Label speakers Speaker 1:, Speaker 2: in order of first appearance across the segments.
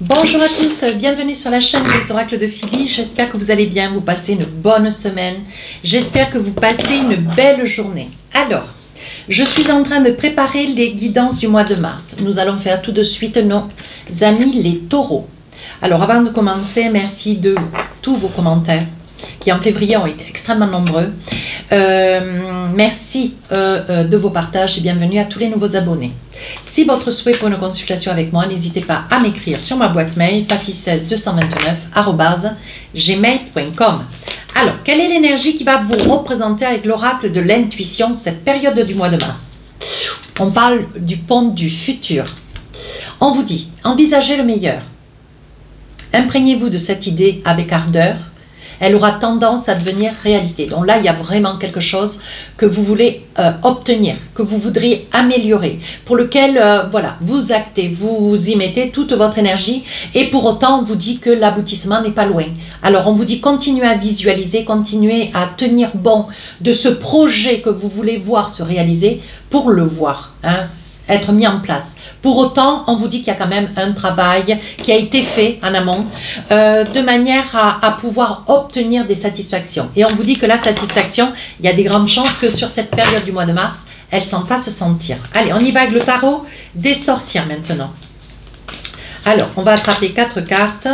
Speaker 1: Bonjour à tous, bienvenue sur la chaîne des oracles de Philly. J'espère que vous allez bien, vous passez une bonne semaine. J'espère que vous passez une belle journée. Alors, je suis en train de préparer les guidances du mois de mars. Nous allons faire tout de suite nos amis les taureaux. Alors, avant de commencer, merci de tous vos commentaires qui en février ont été extrêmement nombreux. Merci de vos partages et bienvenue à tous les nouveaux abonnés. Si votre souhait pour une consultation avec moi, n'hésitez pas à m'écrire sur ma boîte mail fafi16229@gmail.com. Alors, quelle est l'énergie qui va vous représenter avec l'oracle de l'intuition cette période du mois de mars? On parle du pont du futur. On vous dit, envisagez le meilleur. Imprégnez-vous de cette idée avec ardeur. Elle aura tendance à devenir réalité. Donc là, il y a vraiment quelque chose que vous voulez obtenir, que vous voudriez améliorer, pour lequel, voilà, vous actez, vous y mettez toute votre énergie, et pour autant, on vous dit que l'aboutissement n'est pas loin. Alors, on vous dit, continuez à visualiser, continuez à tenir bon de ce projet que vous voulez voir se réaliser pour le voir, hein, être mis en place. Pour autant, on vous dit qu'il y a quand même un travail qui a été fait en amont de manière à pouvoir obtenir des satisfactions. Et on vous dit que la satisfaction, il y a des grandes chances que sur cette période du mois de mars, elle s'en fasse sentir. Allez, on y va avec le tarot des sorcières maintenant. Alors, on va attraper 4 cartes.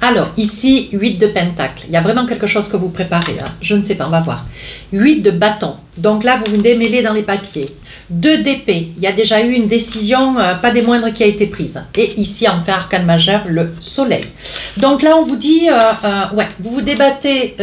Speaker 1: Alors, ici, 8 de pentacles. Il y a vraiment quelque chose que vous préparez. Hein. Je ne sais pas, on va voir. 8 de bâtons. Donc là, vous vous démêlez dans les papiers. 2 d'épée. Il y a déjà eu une décision, pas des moindres, qui a été prise. Et ici, en fait, arcane majeur, le soleil. Donc là, on vous dit, ouais, vous vous débattez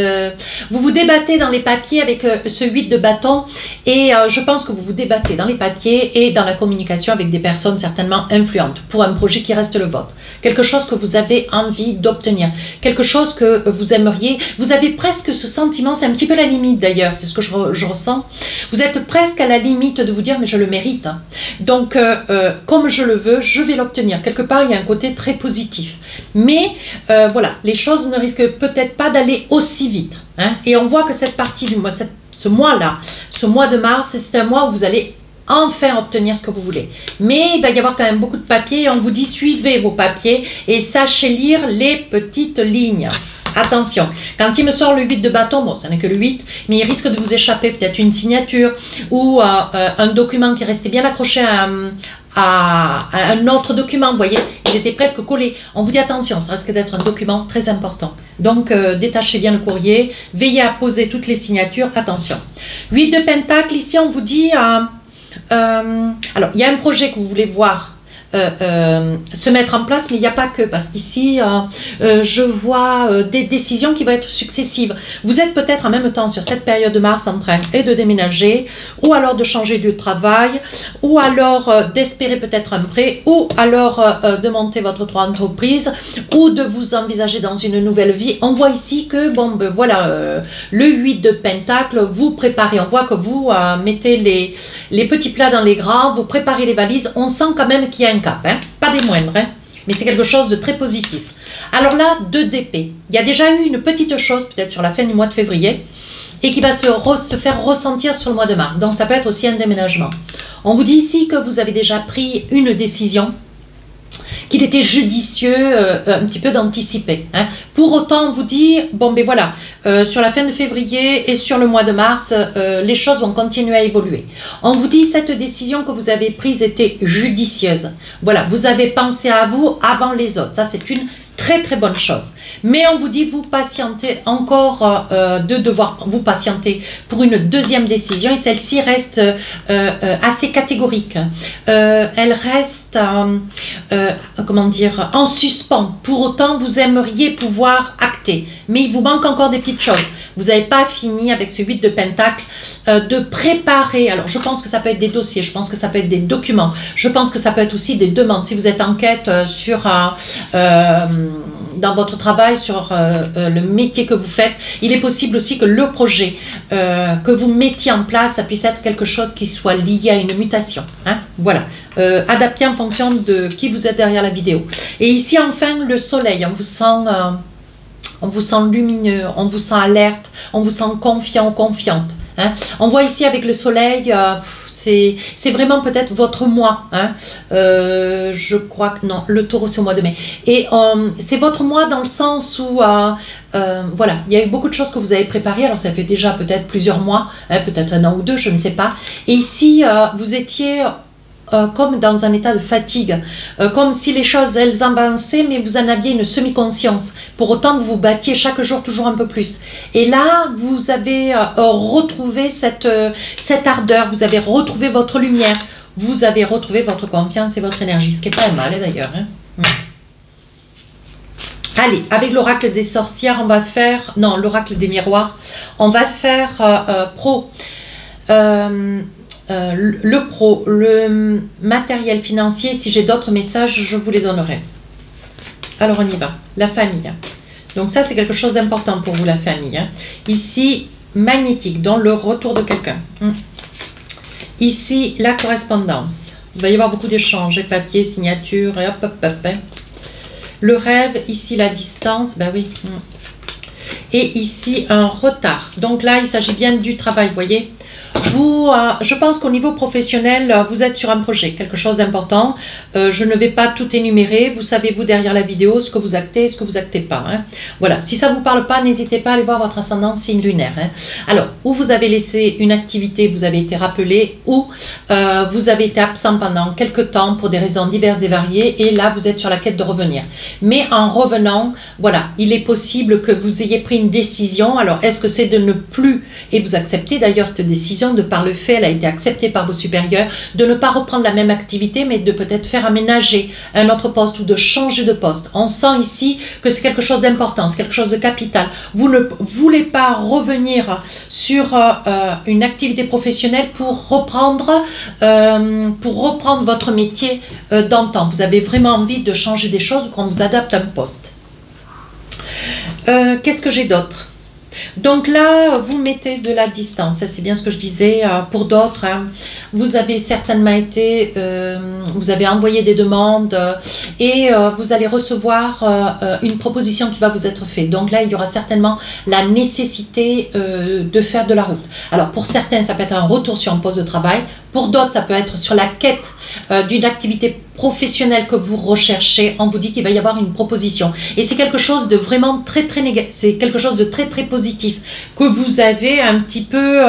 Speaker 1: dans les papiers avec ce 8 de bâtons. Et je pense que vous vous débattez dans les papiers et dans la communication avec des personnes certainement influentes pour un projet qui reste le vôtre. Quelque chose que vous avez envie d'obtenir. Quelque chose que vous aimeriez. Vous avez presque ce sentiment, c'est un petit peu la limite d'ailleurs, c'est ce que je ressens. Vous êtes presque à la limite de vous dire, mais je le mérite. Hein. Donc, comme je le veux, je vais l'obtenir. Quelque part, il y a un côté très positif. Mais, voilà, les choses ne risquent peut-être pas d'aller aussi vite. Hein. Et on voit que cette partie du mois, ce mois-là, ce mois de mars, c'est un mois où vous allez enfin obtenir ce que vous voulez. Mais il va y avoir quand même beaucoup de papiers. On vous dit, suivez vos papiers et sachez lire les petites lignes. Attention, quand il me sort le 8 de bâton, bon, ce n'est que le 8, mais il risque de vous échapper peut-être une signature ou un document qui est resté bien accroché à un autre document, vous voyez, il était presque collé. On vous dit attention, ça risque d'être un document très important. Donc, détachez bien le courrier, veillez à poser toutes les signatures, attention. 8 de pentacles, ici on vous dit, alors, il y a un projet que vous voulez voir se mettre en place, mais il n'y a pas que, parce qu'ici je vois des décisions qui vont être successives. Vous êtes peut-être en même temps sur cette période de mars en train de déménager, ou alors de changer de travail, ou alors d'espérer peut-être un prêt, ou alors de monter votre entreprise, ou de vous envisager dans une nouvelle vie. On voit ici que, bon, ben, voilà, le 8 de pentacles, vous préparez, on voit que vous mettez les petits plats dans les grands, vous préparez les valises, on sent quand même qu'il y a un cap, hein, pas des moindres, hein, mais c'est quelque chose de très positif. Alors là, 2 d'épée. Il y a déjà eu une petite chose, peut-être sur la fin du mois de février, et qui va se faire ressentir sur le mois de mars. Donc ça peut être aussi un déménagement. On vous dit ici que vous avez déjà pris une décision, qu'il était judicieux un petit peu d'anticiper. Hein. Pour autant, on vous dit, bon ben voilà, sur la fin de février et sur le mois de mars, les choses vont continuer à évoluer. On vous dit, cette décision que vous avez prise était judicieuse. Voilà, vous avez pensé à vous avant les autres. Ça, c'est une très très bonne chose. Mais on vous dit, vous patientez encore de devoir vous patienter pour une deuxième décision et celle-ci reste assez catégorique. Elle reste, comment dire, en suspens. Pour autant, vous aimeriez pouvoir acter. Mais il vous manque encore des petites choses. Vous n'avez pas fini avec ce 8 de pentacle de préparer. Alors, je pense que ça peut être des dossiers, je pense que ça peut être des documents, je pense que ça peut être aussi des demandes. Si vous êtes en quête sur dans votre travail, sur le métier que vous faites, il est possible aussi que le projet que vous mettiez en place, ça puisse être quelque chose qui soit lié à une mutation. Hein, voilà, adapté en fonction de qui vous êtes derrière la vidéo. Et ici, enfin, le soleil, on vous sent lumineux, on vous sent alerte, on vous sent confiant ou confiante. hein. On voit ici avec le soleil, c'est vraiment peut-être votre mois, hein. Je crois que non, le taureau c'est au mois de mai. Et c'est votre mois dans le sens où, voilà, il y a eu beaucoup de choses que vous avez préparées. Alors ça fait déjà peut-être plusieurs mois, hein, peut-être un an ou deux, je ne sais pas. Et ici, vous étiez comme dans un état de fatigue, comme si les choses elles avançaient, mais vous en aviez une semi-conscience. Pour autant, vous vous battiez chaque jour toujours un peu plus. Et là, vous avez retrouvé cette ardeur, vous avez retrouvé votre lumière, vous avez retrouvé votre confiance et votre énergie, ce qui n'est pas mal d'ailleurs, hein. Allez, avec l'oracle des sorcières, on va faire, non, l'oracle des miroirs, on va faire le matériel financier. Si j'ai d'autres messages, je vous les donnerai. Alors on y va, la famille. Donc ça c'est quelque chose d'important pour vous, la famille, hein. Ici, magnétique, dans le retour de quelqu'un. Ici, la correspondance. Il va y avoir beaucoup d'échanges, papier, signature, et hop, hop, hop, hein. Le rêve, ici la distance, ben oui. Et ici un retard. Donc là, il s'agit bien du travail, vous voyez. Vous, je pense qu'au niveau professionnel, vous êtes sur un projet, quelque chose d'important. Je ne vais pas tout énumérer. Vous savez, vous, derrière la vidéo, ce que vous actez, ce que vous actez pas, hein. Voilà, si ça ne vous parle pas, n'hésitez pas à aller voir votre ascendant signe lunaire, hein. Alors, ou vous avez laissé une activité, vous avez été rappelé, ou vous avez été absent pendant quelques temps pour des raisons diverses et variées, et là, vous êtes sur la quête de revenir. Mais en revenant, voilà, il est possible que vous ayez pris une décision. Alors, est-ce que c'est de ne plus, et vous acceptez d'ailleurs cette décision, de par le fait, elle a été acceptée par vos supérieurs, de ne pas reprendre la même activité, mais de peut-être faire aménager un autre poste ou de changer de poste. On sent ici que c'est quelque chose d'important, c'est quelque chose de capital. Vous ne voulez pas revenir sur une activité professionnelle pour reprendre votre métier d'antan. Vous avez vraiment envie de changer des choses ou qu'on vous adapte un poste. Qu'est-ce que j'ai d'autre ? Donc là, vous mettez de la distance, c'est bien ce que je disais. Pour d'autres, hein, vous avez certainement été, vous avez envoyé des demandes et vous allez recevoir une proposition qui va vous être faite. Donc là, il y aura certainement la nécessité de faire de la route. Alors pour certains, ça peut être un retour sur un poste de travail. Pour d'autres, ça peut être sur la quête d'une activité professionnelle que vous recherchez. On vous dit qu'il va y avoir une proposition. Et c'est quelque chose de vraiment très négatif, c'est quelque chose de très positif que vous avez un petit peu,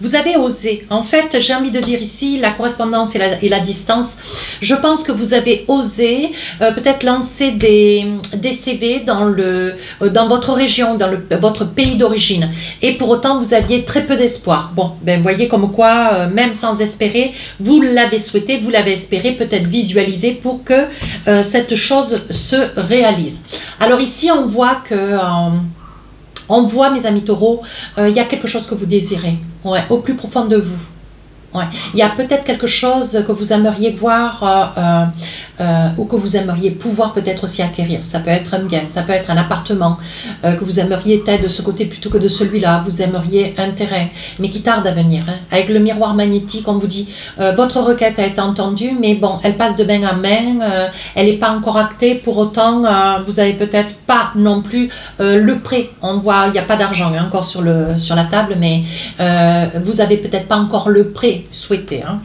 Speaker 1: vous avez osé. En fait, j'ai envie de dire ici, la correspondance et la distance, je pense que vous avez osé peut-être lancer des CV dans votre région, dans votre pays d'origine. Et pour autant, vous aviez très peu d'espoir. Bon, ben voyez comme quoi, même sans espérer, vous l'avez souhaité, vous l'avez espéré, peut-être visualisé pour que cette chose se réalise. Alors ici, on voit que, mes amis taureaux, il y a quelque chose que vous désirez, ouais, au plus profond de vous. Ouais. Il y a peut-être quelque chose que vous aimeriez voir ou que vous aimeriez pouvoir peut-être aussi acquérir. Ça peut être un bien, ça peut être un appartement que vous aimeriez être de ce côté plutôt que de celui-là. Vous aimeriez un terrain, mais qui tarde à venir, hein. Avec le miroir magnétique, on vous dit votre requête a été entendue, mais bon, elle passe de main en main, elle n'est pas encore actée. Pour autant, vous n'avez peut-être pas non plus le prêt. On voit, il n'y a pas d'argent hein, encore sur la table, mais vous n'avez peut-être pas encore le prêt souhaité, hein.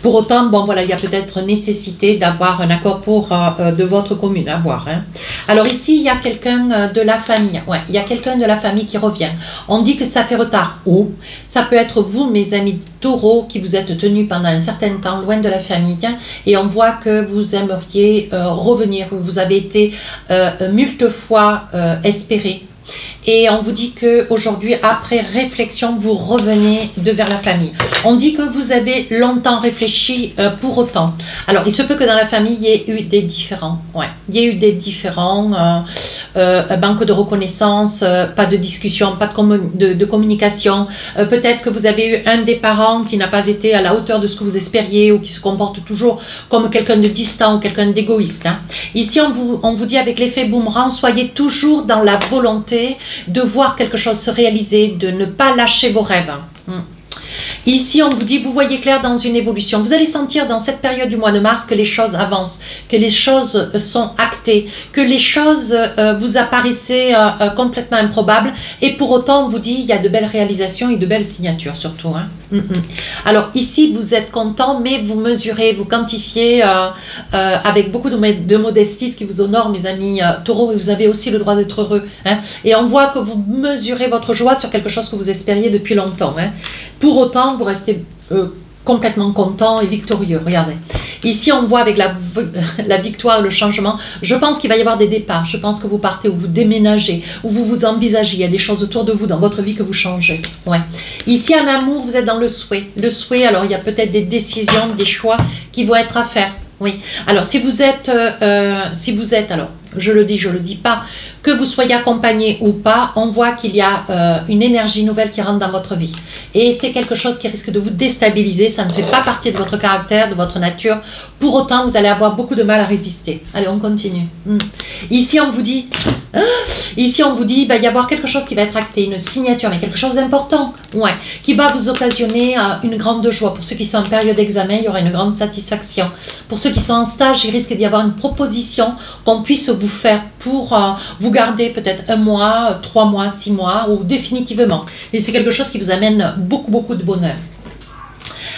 Speaker 1: Pour autant, bon voilà, il y a peut-être nécessité d'avoir un accord de votre commune à voir, hein. Alors ici, il y a quelqu'un de la famille, ouais, il y a quelqu'un de la famille qui revient. On dit que ça fait retard, ou ça peut être vous, mes amis taureaux, qui vous êtes tenus pendant un certain temps loin de la famille, et on voit que vous aimeriez revenir, ou vous avez été multiples fois espéré. Et on vous dit qu'aujourd'hui, après réflexion, vous revenez vers la famille. On dit que vous avez longtemps réfléchi pour autant. Alors, il se peut que dans la famille, il y ait eu des différends. Ouais, il y a eu des différends, manque de reconnaissance, pas de discussion, pas de communication. Peut-être que vous avez eu un des parents qui n'a pas été à la hauteur de ce que vous espériez ou qui se comporte toujours comme quelqu'un de distant ou quelqu'un d'égoïste, hein. Ici, on vous dit avec l'effet boomerang, soyez toujours dans la volonté de voir quelque chose se réaliser, de ne pas lâcher vos rêves. Ici, on vous dit, vous voyez clair dans une évolution. Vous allez sentir dans cette période du mois de mars que les choses avancent, que les choses sont actées, que les choses vous apparaissaient complètement improbables. Et pour autant, on vous dit, il y a de belles réalisations et de belles signatures surtout. Hein. Alors ici, vous êtes content, mais vous mesurez, vous quantifiez avec beaucoup de modestie, ce qui vous honore, mes amis taureaux, et vous avez aussi le droit d'être heureux. Hein. Et on voit que vous mesurez votre joie sur quelque chose que vous espériez depuis longtemps. Hein. Pour autant, vous restez complètement content et victorieux. Regardez. Ici, on voit avec la victoire, le changement. Je pense qu'il va y avoir des départs. Je pense que vous partez ou vous déménagez, ou vous vous envisagez. Il y a des choses autour de vous dans votre vie que vous changez. Ouais. Ici, en amour, vous êtes dans le souhait. Le souhait, alors il y a peut-être des décisions, des choix qui vont être à faire. Oui. Alors, si vous êtes, alors, je le dis pas, que vous soyez accompagné ou pas, on voit qu'il y a une énergie nouvelle qui rentre dans votre vie. Et c'est quelque chose qui risque de vous déstabiliser, ça ne fait pas partie de votre caractère, de votre nature. Pour autant, vous allez avoir beaucoup de mal à résister. Allez, on continue. Ici, on vous dit, il va y avoir quelque chose qui va être acté, une signature, mais quelque chose d'important, ouais, qui va vous occasionner une grande joie. Pour ceux qui sont en période d'examen, il y aura une grande satisfaction. Pour ceux qui sont en stage, il risque d'y avoir une proposition qu'on puisse vous faire pour vous garder peut-être 1 mois, 3 mois, 6 mois ou définitivement. Et c'est quelque chose qui vous amène beaucoup de bonheur.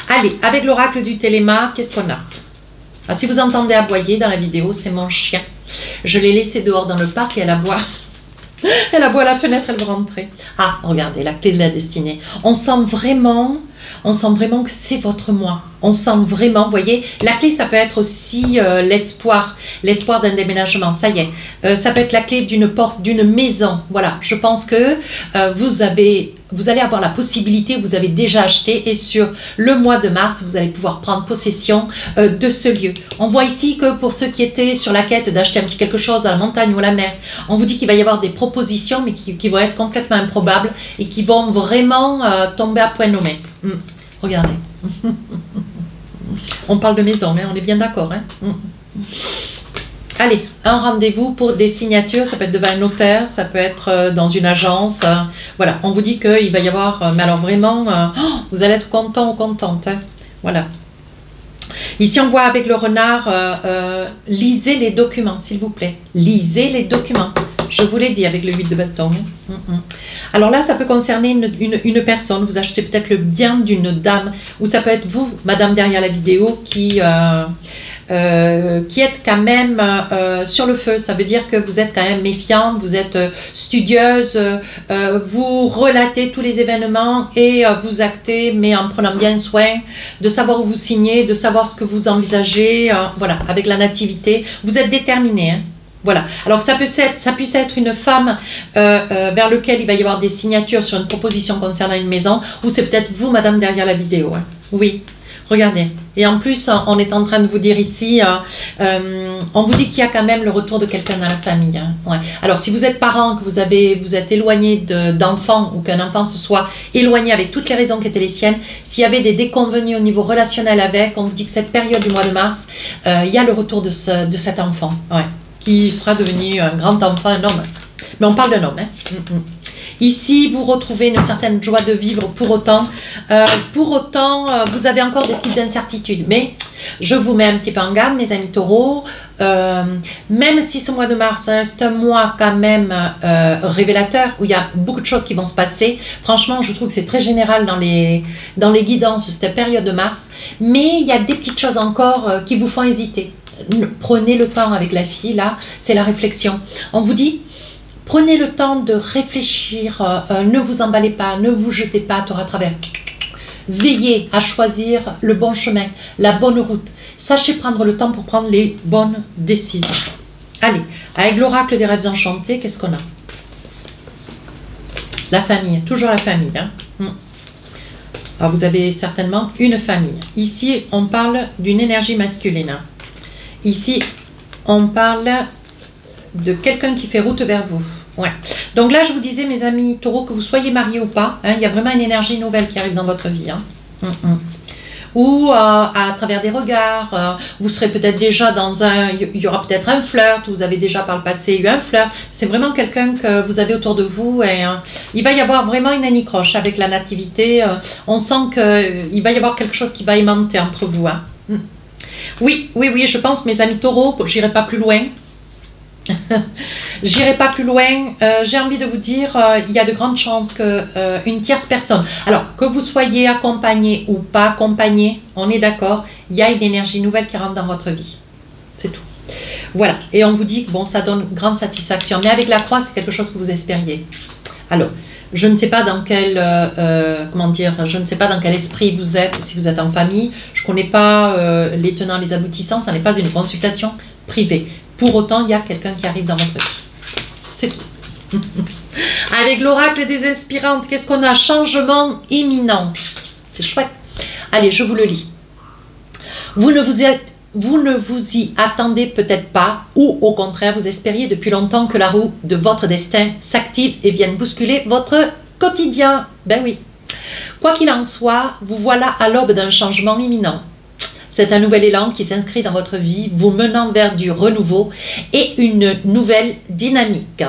Speaker 1: Allez, avec l'oracle du Téléma, qu'est-ce qu'on a? Alors, si vous entendez aboyer dans la vidéo, c'est mon chien. Je l'ai laissé dehors dans le parc et elle aboie. Elle aboie à la fenêtre, elle veut rentrer. Ah, regardez, la clé de la destinée. On sent vraiment que c'est votre moi. On sent vraiment, vous voyez, la clé, ça peut être aussi l'espoir d'un déménagement, ça y est. Ça peut être la clé d'une porte, d'une maison. Voilà, je pense que vous allez avoir la possibilité, vous avez déjà acheté, et sur le mois de mars, vous allez pouvoir prendre possession de ce lieu. On voit ici que pour ceux qui étaient sur la quête d'acheter un petit quelque chose à la montagne ou à la mer, on vous dit qu'il va y avoir des propositions, mais qui vont être complètement improbables et qui vont vraiment tomber à point nommé. Regardez. On parle de maison, hein, on est bien d'accord. Hein. Allez, un rendez-vous pour des signatures, ça peut être devant un notaire, ça peut être dans une agence. Voilà, on vous dit qu'il va y avoir, mais alors vraiment, vous allez être content ou contente. Hein. Voilà. Ici, on voit avec le renard, lisez les documents, s'il vous plaît. Lisez les documents. Je vous l'ai dit avec le 8 de bâton. Alors là, ça peut concerner une personne. Vous achetez peut-être le bien d'une dame. Ou ça peut être vous, madame derrière la vidéo, qui êtes quand même sur le feu. Ça veut dire que vous êtes quand même méfiante, vous êtes studieuse, vous relatez tous les événements et vous actez, mais en prenant bien soin de savoir où vous signez, de savoir ce que vous envisagez. Voilà, avec la nativité, vous êtes déterminée. Hein. Voilà, alors ça puisse être une femme vers laquelle il va y avoir des signatures sur une proposition concernant une maison, ou c'est peut-être vous, madame, derrière la vidéo. Hein. Oui, regardez. Et en plus, on est en train de vous dire ici, on vous dit qu'il y a quand même le retour de quelqu'un dans la famille. Hein. Ouais. Alors, si vous êtes parent, que vous êtes éloigné d'enfants, ou qu'un enfant se soit éloigné avec toutes les raisons qui étaient les siennes, s'il y avait des déconvenus au niveau relationnel avec, on vous dit que cette période du mois de mars, il y a le retour de cet enfant. Ouais. Qui sera devenu un grand enfant, un homme. Mais on parle d'un homme. Hein. Ici, vous retrouvez une certaine joie de vivre. Pour autant, vous avez encore des petites incertitudes. Mais je vous mets un petit peu en garde, mes amis taureaux. Même si ce mois de mars reste un mois quand même révélateur, où il y a beaucoup de choses qui vont se passer. Franchement, je trouve que c'est très général dans les guidances de cette période de mars. Mais il y a des petites choses encore qui vous font hésiter. Prenez le temps avec la fille, là, c'est la réflexion. On vous dit, prenez le temps de réfléchir, ne vous emballez pas, ne vous jetez pas à tort à travers. Veillez à choisir le bon chemin, la bonne route. Sachez prendre le temps pour prendre les bonnes décisions. Allez, avec l'oracle des rêves enchantés, qu'est-ce qu'on a? La famille, toujours la famille. Hein. Alors, vous avez certainement une famille. Ici, on parle d'une énergie masculine. Ici, on parle de quelqu'un qui fait route vers vous. Ouais. Donc là, je vous disais, mes amis taureaux, que vous soyez mariés ou pas, hein, il y a vraiment une énergie nouvelle qui arrive dans votre vie. Hein. ou à travers des regards. Vous serez peut-être déjà dans il y aura peut-être un flirt, vous avez déjà par le passé eu un flirt. C'est vraiment quelqu'un que vous avez autour de vous et il va y avoir vraiment une anicroche avec la nativité. On sent qu'il va y avoir quelque chose qui va aimanter entre vous. Hein. Oui, oui, oui, je pense, mes amis taureaux, j'irai pas plus loin. J'irai pas plus loin. J'ai envie de vous dire, il y a de grandes chances que une tierce personne, alors que vous soyez accompagné ou pas accompagné, on est d'accord, il y a une énergie nouvelle qui rentre dans votre vie. C'est tout. Voilà. Et on vous dit que bon, ça donne grande satisfaction. Mais avec la croix, c'est quelque chose que vous espériez. Alors, je ne sais pas dans quel, comment dire, je ne sais pas dans quel esprit vous êtes, si vous êtes en famille. Je ne connais pas les tenants, les aboutissants. Ça n'est pas une consultation privée. Pour autant, il y a quelqu'un qui arrive dans votre vie. C'est tout. Avec l'oracle des inspirantes, qu'est-ce qu'on a? Changement imminent. C'est chouette. Allez, je vous le lis. Vous ne vous y attendez peut-être pas, ou au contraire, vous espériez depuis longtemps que la roue de votre destin s'active et vienne bousculer votre quotidien. Ben oui. Quoi qu'il en soit, vous voilà à l'aube d'un changement imminent. C'est un nouvel élan qui s'inscrit dans votre vie, vous menant vers du renouveau et une nouvelle dynamique.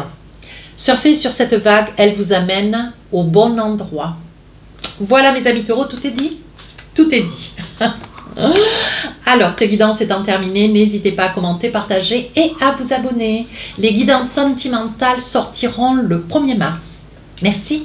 Speaker 1: Surfez sur cette vague, elle vous amène au bon endroit. Voilà mes amis taureaux, tout est dit? Tout est dit. Alors, cette guidance étant terminée, n'hésitez pas à commenter, partager et à vous abonner. Les guidances sentimentales sortiront le 1er mars. Merci.